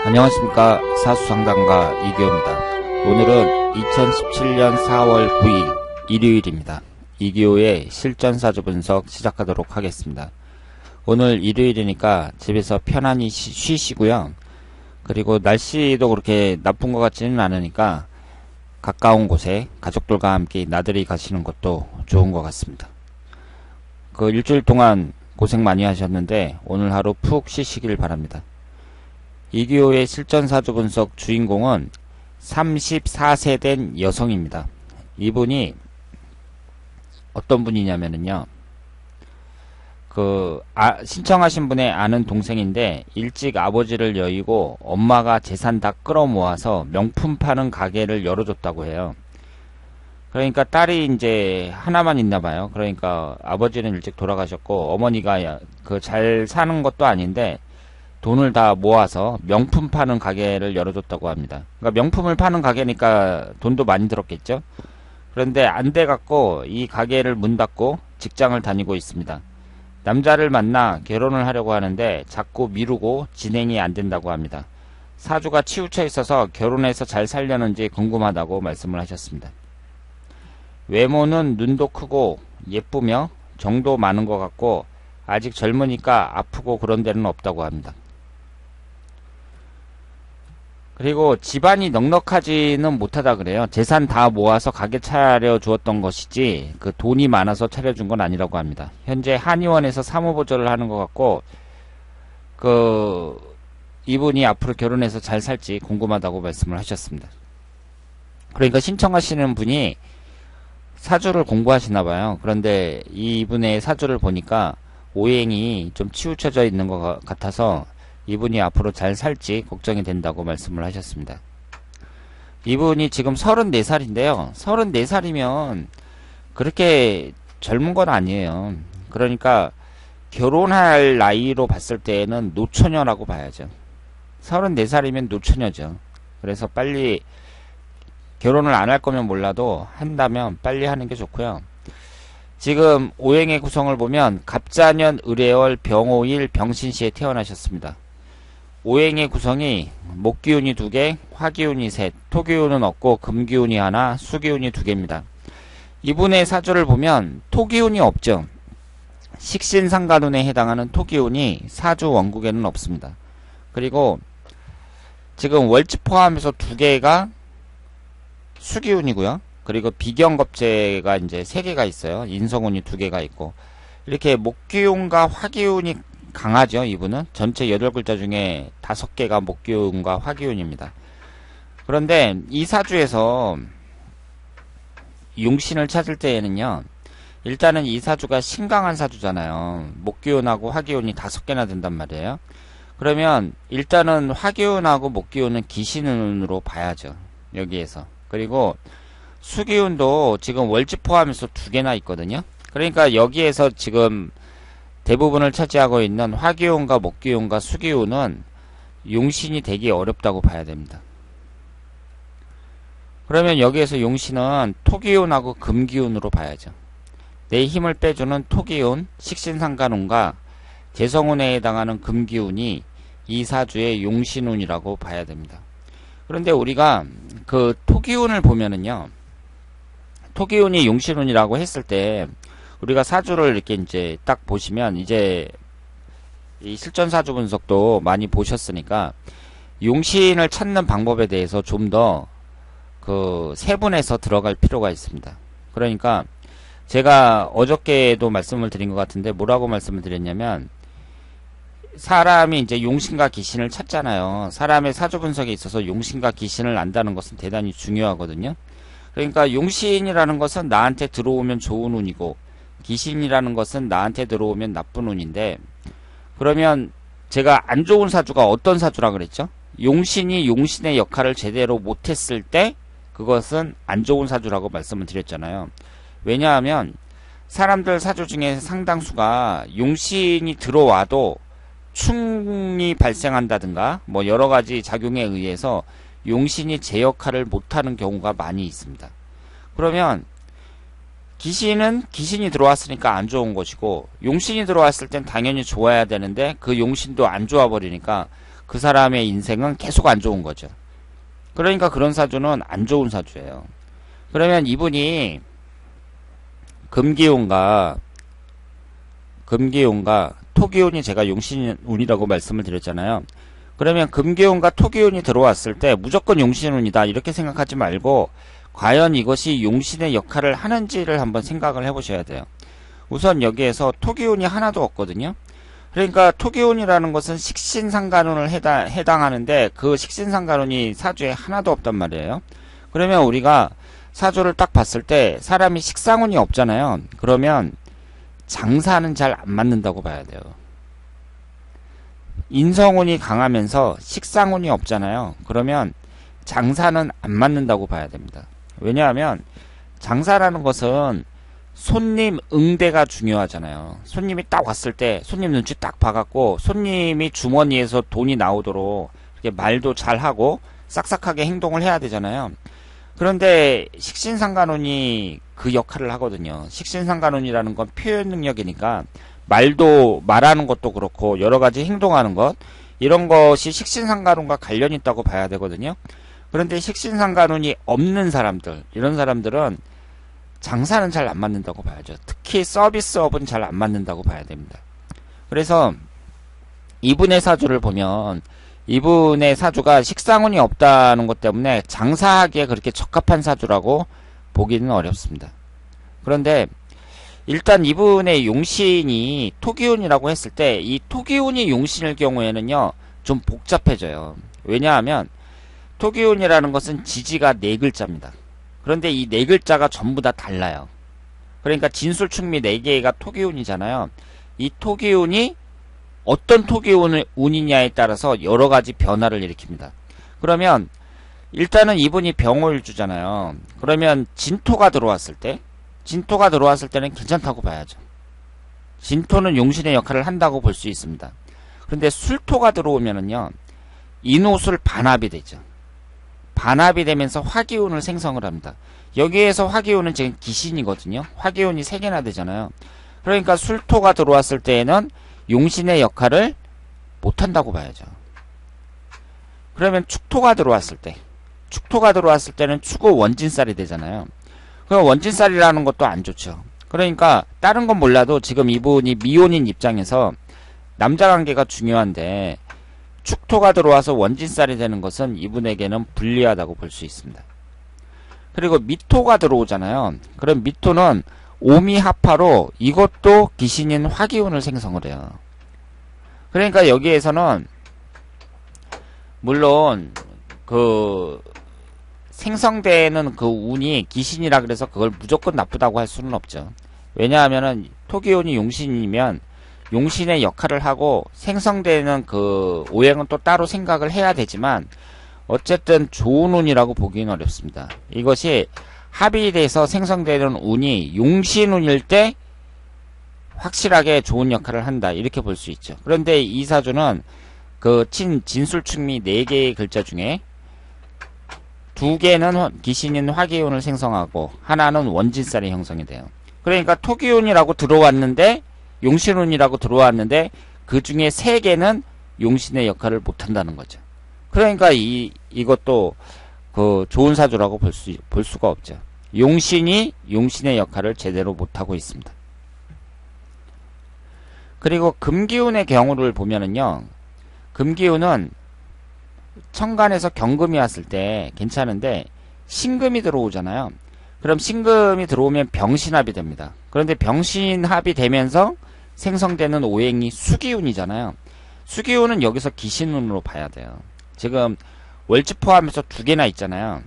안녕하십니까. 사수상담가 이기호입니다. 오늘은 2017년 4월 9일 일요일입니다. 이기호의 실전사주 분석 시작하도록 하겠습니다. 오늘 일요일이니까 집에서 편안히 쉬시고요. 그리고 날씨도 그렇게 나쁜 것 같지는 않으니까 가까운 곳에 가족들과 함께 나들이 가시는 것도 좋은 것 같습니다. 그 일주일 동안 고생 많이 하셨는데 오늘 하루 푹 쉬시길 바랍니다. 이기호의 실전사주 분석 주인공은 34세 된 여성입니다. 이분이 어떤 분이냐면요. 신청하신 분의 아는 동생인데 일찍 아버지를 여의고 엄마가 재산 다 끌어모아서 명품 파는 가게를 열어줬다고 해요. 그러니까 딸이 이제 하나만 있나 봐요. 그러니까 아버지는 일찍 돌아가셨고 어머니가 잘 사는 것도 아닌데 돈을 다 모아서 명품 파는 가게를 열어줬다고 합니다. 그러니까 명품을 파는 가게니까 돈도 많이 들었겠죠. 그런데 안 돼갖고 이 가게를 문 닫고 직장을 다니고 있습니다. 남자를 만나 결혼을 하려고 하는데 자꾸 미루고 진행이 안 된다고 합니다. 사주가 치우쳐 있어서 결혼해서 잘 살려는지 궁금하다고 말씀을 하셨습니다. 외모는 눈도 크고 예쁘며 정도 많은 것 같고 아직 젊으니까 아프고 그런 데는 없다고 합니다. 그리고 집안이 넉넉하지는 못하다 그래요. 재산 다 모아서 가게 차려 주었던 것이지 그 돈이 많아서 차려준 건 아니라고 합니다. 현재 한의원에서 사무보조를 하는 것 같고 이분이 앞으로 결혼해서 잘 살지 궁금하다고 말씀을 하셨습니다. 그러니까 신청하시는 분이 사주를 공부하시나 봐요. 그런데 이분의 사주를 보니까 오행이 좀 치우쳐져 있는 것 같아서 이분이 앞으로 잘 살지 걱정이 된다고 말씀을 하셨습니다. 이분이 지금 34살인데요. 34살이면 그렇게 젊은 건 아니에요. 그러니까 결혼할 나이로 봤을 때에는 노처녀라고 봐야죠. 34살이면 노처녀죠. 그래서 빨리 결혼을 안 할 거면 몰라도 한다면 빨리 하는 게 좋고요. 지금 오행의 구성을 보면 갑자년, 을해월, 병오일, 병신시에 태어나셨습니다. 오행의 구성이 목기운이 2개, 화기운이 3, 토기운은 없고 금기운이 1, 수기운이 2개입니다. 이분의 사주를 보면 토기운이 없죠. 식신상간운에 해당하는 토기운이 사주 원국에는 없습니다. 그리고 지금 월지 포함해서 2개가 수기운이고요. 그리고 비경겁재가 이제 3개가 있어요. 인성운이 2개가 있고 이렇게 목기운과 화기운이 강하죠. 이분은 전체 8글자 중에 5개가 목기운과 화기운입니다. 그런데 이 사주에서 용신을 찾을 때에는요. 일단은 이 사주가 신강한 사주잖아요. 목기운하고 화기운이 5개나 된단 말이에요. 그러면 일단은 화기운하고 목기운은 기신운으로 봐야죠. 여기에서. 그리고 수기운도 지금 월지 포함해서 2개나 있거든요. 그러니까 여기에서 지금 대부분을 차지하고 있는 화기운과 목기운과 수기운은 용신이 되기 어렵다고 봐야 됩니다. 그러면 여기에서 용신은 토기운하고 금기운으로 봐야죠. 내 힘을 빼주는 토기운, 식신상간운과 재성운에 해당하는 금기운이 이 사주의 용신운이라고 봐야 됩니다. 그런데 우리가 그 토기운을 보면은요, 토기운이 용신운이라고 했을 때 우리가 사주를 이렇게 이제 딱 보시면 이제 이 실전사주 분석도 많이 보셨으니까 용신을 찾는 방법에 대해서 좀 더 세분해서 들어갈 필요가 있습니다. 그러니까 제가 어저께도 말씀을 드린 것 같은데 뭐라고 말씀을 드렸냐면 사람이 이제 용신과 기신을 찾잖아요. 사람의 사주 분석에 있어서 용신과 기신을 안다는 것은 대단히 중요하거든요. 그러니까 용신이라는 것은 나한테 들어오면 좋은 운이고 기신이라는 것은 나한테 들어오면 나쁜 운인데 그러면 제가 안 좋은 사주가 어떤 사주라 그랬죠? 용신이 용신의 역할을 제대로 못했을 때 그것은 안 좋은 사주라고 말씀을 드렸잖아요. 왜냐하면 사람들 사주 중에 상당수가 용신이 들어와도 충이 발생한다든가 뭐 여러가지 작용에 의해서 용신이 제 역할을 못하는 경우가 많이 있습니다. 그러면 기신이 들어왔으니까 안 좋은 것이고 용신이 들어왔을 땐 당연히 좋아야 되는데 그 용신도 안 좋아 버리니까 그 사람의 인생은 계속 안 좋은 거죠. 그러니까 그런 사주는 안 좋은 사주예요. 그러면 이분이 금기운과 토기운이 제가 용신운이라고 말씀을 드렸잖아요. 그러면 금기운과 토기운이 들어왔을 때 무조건 용신운이다 이렇게 생각하지 말고 과연 이것이 용신의 역할을 하는지를 한번 생각을 해보셔야 돼요. 우선 여기에서 토기운이 하나도 없거든요. 그러니까 토기운이라는 것은 식신상간운을 해당하는데 그 식신상간운이 사주에 하나도 없단 말이에요. 그러면 우리가 사주를 딱 봤을 때 사람이 식상운이 없잖아요. 그러면 장사는 잘 안 맞는다고 봐야 돼요. 인성운이 강하면서 식상운이 없잖아요. 그러면 장사는 안 맞는다고 봐야 됩니다. 왜냐하면 장사라는 것은 손님 응대가 중요하잖아요. 손님이 딱 왔을 때 손님 눈치 딱 봐갖고 손님이 주머니에서 돈이 나오도록 이렇게 말도 잘하고 싹싹하게 행동을 해야 되잖아요. 그런데 식신상간운이 그 역할을 하거든요. 식신상간운이라는 건 표현 능력이니까 말하는 것도 그렇고 여러 가지 행동하는 것 이런 것이 식신상간운과 관련이 있다고 봐야 되거든요. 그런데 식신상간운이 없는 사람들 이런 사람들은 장사는 잘 안 맞는다고 봐야죠. 특히 서비스업은 잘 안 맞는다고 봐야 됩니다. 그래서 이분의 사주를 보면 이분의 사주가 식상운이 없다는 것 때문에 장사하기에 그렇게 적합한 사주라고 보기는 어렵습니다. 그런데 일단 이분의 용신이 토기운이라고 했을 때 이 토기운이 용신일 경우에는요 좀 복잡해져요. 왜냐하면 토기운이라는 것은 지지가 4글자입니다. 그런데 이 4글자가 전부 다 달라요. 그러니까 진술충미 4개가 토기운이잖아요. 이 토기운이 어떤 토기운이냐에 따라서 여러가지 변화를 일으킵니다. 그러면 일단은 이분이 병호일주잖아요. 그러면 진토가 들어왔을 때는 괜찮다고 봐야죠. 진토는 용신의 역할을 한다고 볼 수 있습니다. 그런데 술토가 들어오면은요 인호술 반합이 되죠. 반합이 되면서 화기운을 생성을 합니다. 여기에서 화기운은 지금 기신이거든요. 화기운이 3개나 되잖아요. 그러니까 술토가 들어왔을 때에는 용신의 역할을 못한다고 봐야죠. 그러면 축토가 들어왔을 때는 축우 원진살이 되잖아요. 그럼 원진살이라는 것도 안 좋죠. 그러니까 다른 건 몰라도 지금 이분이 미혼인 입장에서 남자관계가 중요한데 축토가 들어와서 원진살이 되는 것은 이분에게는 불리하다고 볼 수 있습니다. 그리고 미토가 들어오잖아요. 그럼 미토는 오미합파로 이것도 기신인 화기운을 생성을 해요. 그러니까 여기에서는 물론 그 생성되는 그 운이 기신이라 그래서 그걸 무조건 나쁘다고 할 수는 없죠. 왜냐하면은 토기운이 용신이면 용신의 역할을 하고 생성되는 그 오행은 또 따로 생각을 해야 되지만 어쨌든 좋은 운이라고 보기는 어렵습니다. 이것이 합이 돼서 생성되는 운이 용신운일 때 확실하게 좋은 역할을 한다 이렇게 볼 수 있죠. 그런데 이 사주는 그 진술충미 4개의 글자 중에 2개는 기신인 화기운을 생성하고 하나는 원진살이 형성이 돼요. 그러니까 토기운이라고 들어왔는데 용신운이라고 들어왔는데 그 중에 3개는 용신의 역할을 못한다는 거죠. 그러니까 이것도 그 좋은 사주라고 볼 수가 없죠. 용신이 용신의 역할을 제대로 못하고 있습니다. 그리고 금기운의 경우를 보면은요, 금기운은 천간에서 경금이 왔을 때 괜찮은데 신금이 들어오잖아요. 그럼 신금이 들어오면 병신합이 됩니다. 그런데 병신합이 되면서 생성되는 오행이 수기운이잖아요. 수기운은 여기서 기신운으로 봐야 돼요. 지금 월지 포함해서 2개나 있잖아요.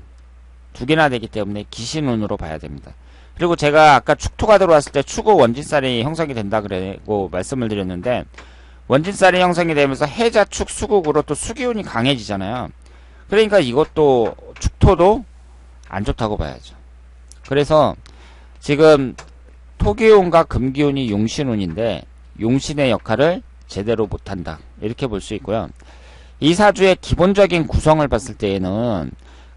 2개나 되기 때문에 기신운으로 봐야 됩니다. 그리고 제가 아까 축토가 들어왔을 때 축우 원진살이 형성이 된다 그러고 말씀을 드렸는데 원진살이 형성이 되면서 해자 축 수국으로 또 수기운이 강해지잖아요. 그러니까 이것도 축토도 안 좋다고 봐야죠. 그래서 지금 토기운과 금기운이 용신운인데 용신의 역할을 제대로 못한다 이렇게 볼 수 있고요. 이 사주의 기본적인 구성을 봤을 때에는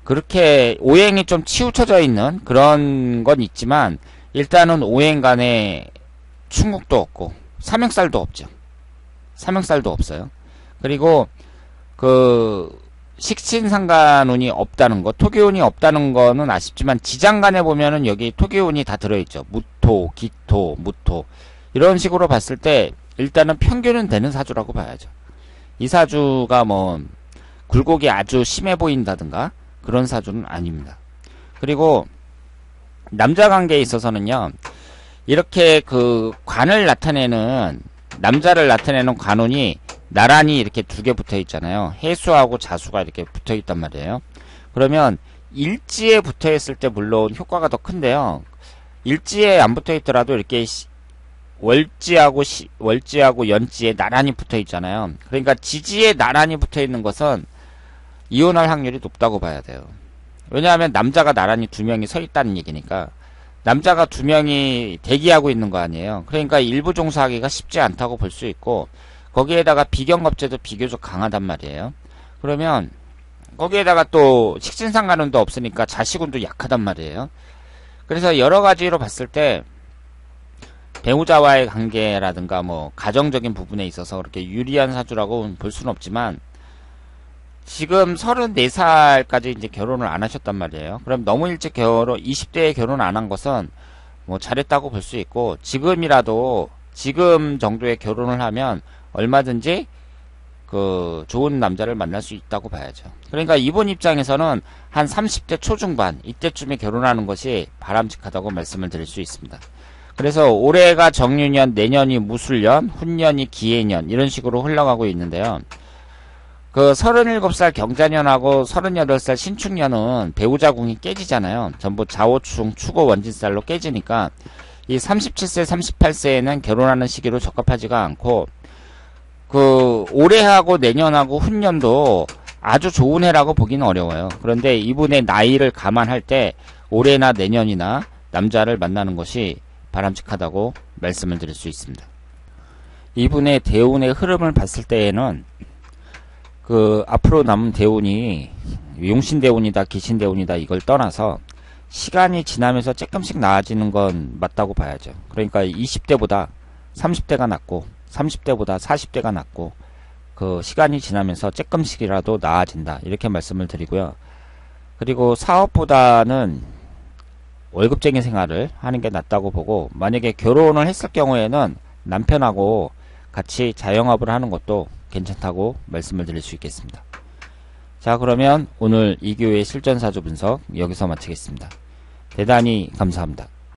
그렇게 오행이 좀 치우쳐져 있는 그런 건 있지만 일단은 오행 간에 충국도 없고 삼형살도 없죠. 삼형살도 없어요. 그리고 그 식신상간운이 없다는 거, 토기운이 없다는 거는 아쉽지만 지장간에 보면은 여기 토기운이 다 들어있죠. 무토, 기토, 무토 이런 식으로 봤을 때 일단은 평균은 되는 사주라고 봐야죠. 이 사주가 뭐 굴곡이 아주 심해 보인다든가 그런 사주는 아닙니다. 그리고 남자 관계에 있어서는요, 이렇게 그 관을 나타내는, 남자를 나타내는 관운이 나란히 이렇게 두 개 붙어 있잖아요. 해수하고 자수가 이렇게 붙어 있단 말이에요. 그러면 일지에 붙어 있을 때 물론 효과가 더 큰데요. 일지에 안 붙어 있더라도 이렇게 월지하고 연지에 나란히 붙어 있잖아요. 그러니까 지지에 나란히 붙어 있는 것은 이혼할 확률이 높다고 봐야 돼요. 왜냐하면 남자가 나란히 두 명이 서 있다는 얘기니까. 남자가 두 명이 대기하고 있는 거 아니에요. 그러니까 일부 종사하기가 쉽지 않다고 볼 수 있고, 거기에다가 비경겁제도 비교적 강하단 말이에요. 그러면 거기에다가 또 식신상간운도 없으니까 자식운도 약하단 말이에요. 그래서 여러 가지로 봤을 때 배우자와의 관계라든가 뭐 가정적인 부분에 있어서 그렇게 유리한 사주라고 볼 수는 없지만, 지금 34살까지 이제 결혼을 안 하셨단 말이에요. 그럼 너무 일찍 20대에 결혼 안 한 것은 뭐 잘했다고 볼 수 있고, 지금이라도 지금 정도의 결혼을 하면 얼마든지 그 좋은 남자를 만날 수 있다고 봐야죠. 그러니까 이분 입장에서는 한 30대 초중반 이때쯤에 결혼하는 것이 바람직하다고 말씀을 드릴 수 있습니다. 그래서 올해가 정유년, 내년이 무술년, 훈년이 기해년 이런 식으로 흘러가고 있는데요. 그 37살 경자년하고 38살 신축년은 배우자 궁이 깨지잖아요. 전부 자오충, 축오, 원진살로 깨지니까 이 37세, 38세에는 결혼하는 시기로 적합하지가 않고, 그 올해하고 내년하고 훈년도 아주 좋은 해라고 보기는 어려워요. 그런데 이분의 나이를 감안할 때 올해나 내년이나 남자를 만나는 것이 바람직하다고 말씀을 드릴 수 있습니다. 이분의 대운의 흐름을 봤을 때에는 그 앞으로 남은 대운이 용신대운이다 기신대운이다 이걸 떠나서 시간이 지나면서 조금씩 나아지는 건 맞다고 봐야죠. 그러니까 20대보다 30대가 낫고 30대보다 40대가 낫고, 그 시간이 지나면서 조금씩이라도 나아진다 이렇게 말씀을 드리고요. 그리고 사업보다는 월급쟁이 생활을 하는 게 낫다고 보고, 만약에 결혼을 했을 경우에는 남편하고 같이 자영업을 하는 것도 괜찮다고 말씀을 드릴 수 있겠습니다. 자, 그러면 오늘 이교의 실전사주 분석 여기서 마치겠습니다. 대단히 감사합니다.